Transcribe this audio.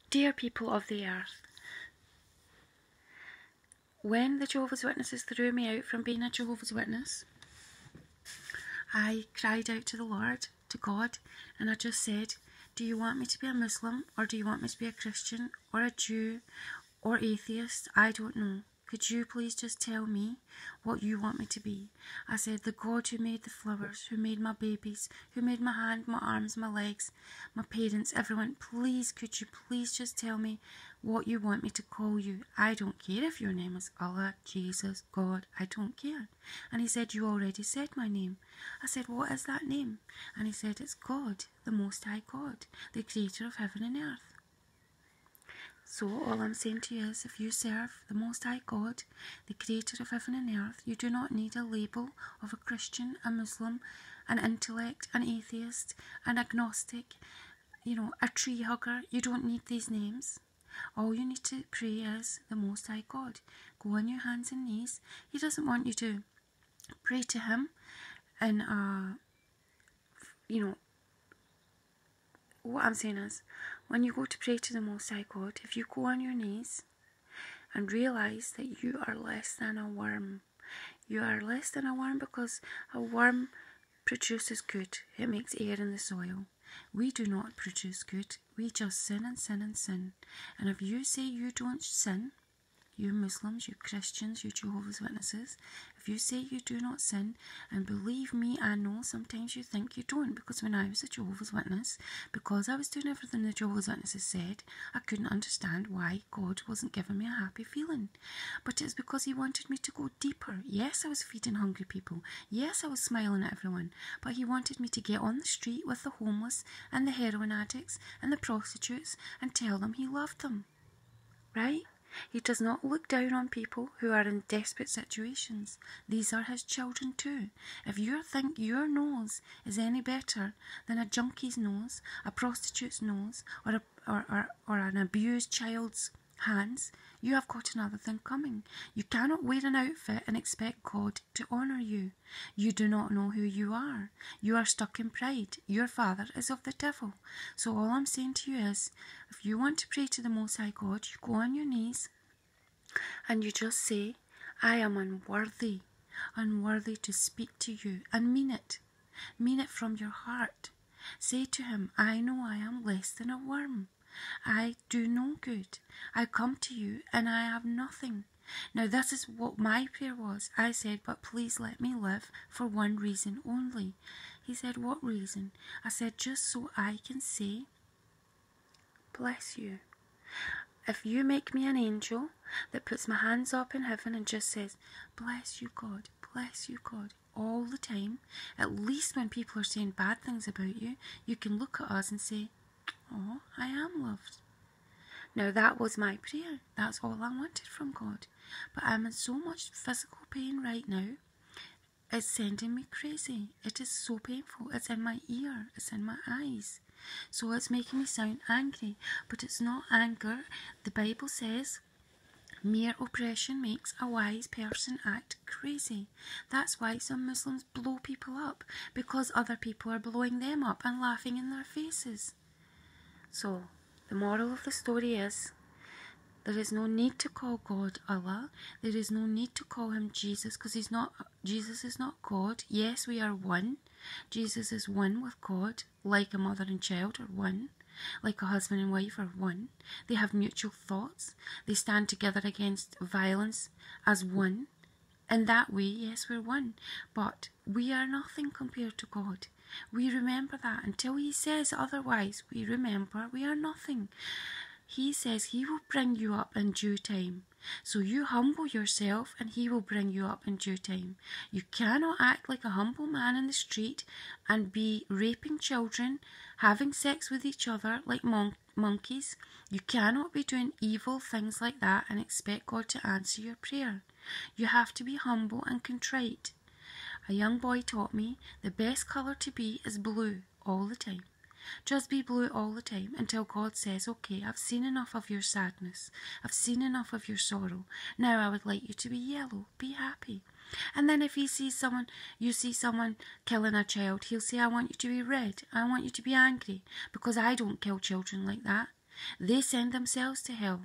Dear people of the earth, when the Jehovah's Witnesses threw me out from being a Jehovah's Witness, I cried out to the Lord, to God, and I just said, do you want me to be a Muslim, or do you want me to be a Christian, or a Jew, or atheist? I don't know. Could you please just tell me what you want me to be? I said, the God who made the flowers, who made my babies, who made my hand, my arms, my legs, my parents, everyone, please, could you please just tell me what you want me to call you? I don't care if your name is Allah, Jesus, God, I don't care. And he said, you already said my name. I said, what is that name? And he said, it's God, the Most High God, the Creator of heaven and earth. So all I'm saying to you is, if you serve the Most High God, the Creator of heaven and earth, you do not need a label of a Christian, a Muslim, an intellect, an atheist, an agnostic, a tree hugger. You don't need these names. All you need to pray is the Most High God. Go on your hands and knees. He doesn't want you to pray to him in what I'm saying is, when you go to pray to the Most High God, if you go on your knees and realise that you are less than a worm, you are less than a worm because a worm produces good. It makes air in the soil. We do not produce good. We just sin and sin and sin. And if you say you don't sin, you Muslims, you Christians, you Jehovah's Witnesses, if you say you do not sin, and believe me, I know sometimes you think you don't, because when I was a Jehovah's Witness, because I was doing everything the Jehovah's Witnesses said, I couldn't understand why God wasn't giving me a happy feeling. But it's because he wanted me to go deeper. Yes, I was feeding hungry people. Yes, I was smiling at everyone. But he wanted me to get on the street with the homeless and the heroin addicts and the prostitutes and tell them he loved them. Right? He does not look down on people who are in desperate situations. These are his children too. If you think your nose is any better than a junkie's nose, a prostitute's nose, or an abused child's hands, you have got another thing coming. You cannot wear an outfit and expect God to honour you. You do not know who you are. You are stuck in pride. Your father is of the devil. So all I'm saying to you is, if you want to pray to the Most High God, you go on your knees and you just say, I am unworthy to speak to you, and mean it. Mean it from your heart. Say to him, I know I am less than a worm. I do no good. I come to you and I have nothing. Now this is what my prayer was. I said, but please let me live for one reason only. He said, what reason? I said, just so I can say, bless you. If you make me an angel that puts my hands up in heaven and just says, bless you God, all the time, at least when people are saying bad things about you, you can look at us and say, oh, I am loved. Now that was my prayer. That's all I wanted from God. But I'm in so much physical pain right now. It's sending me crazy. It is so painful. It's in my ear. It's in my eyes. So it's making me sound angry. But it's not anger. The Bible says, mere oppression makes a wise person act crazy. That's why some Muslims blow people up. Because other people are blowing them up and laughing in their faces. So, the moral of the story is, there is no need to call God Allah. There is no need to call him Jesus, because Jesus is not God. Yes, we are one. Jesus is one with God, like a mother and child are one, like a husband and wife are one. They have mutual thoughts. They stand together against violence as one. In that way, yes, we're one. But we are nothing compared to God. We remember that. Until he says otherwise, we remember we are nothing. He says he will bring you up in due time. So you humble yourself and he will bring you up in due time. You cannot act like a humble man in the street and be raping children, having sex with each other like monkeys. You cannot be doing evil things like that and expect God to answer your prayer. You have to be humble and contrite. A young boy taught me the best colour to be is blue all the time. Just be blue all the time until God says, okay, I've seen enough of your sadness. I've seen enough of your sorrow. Now I would like you to be yellow. Be happy. And then if you see someone killing a child, he'll say, I want you to be red. I want you to be angry, because I don't kill children like that. They send themselves to hell.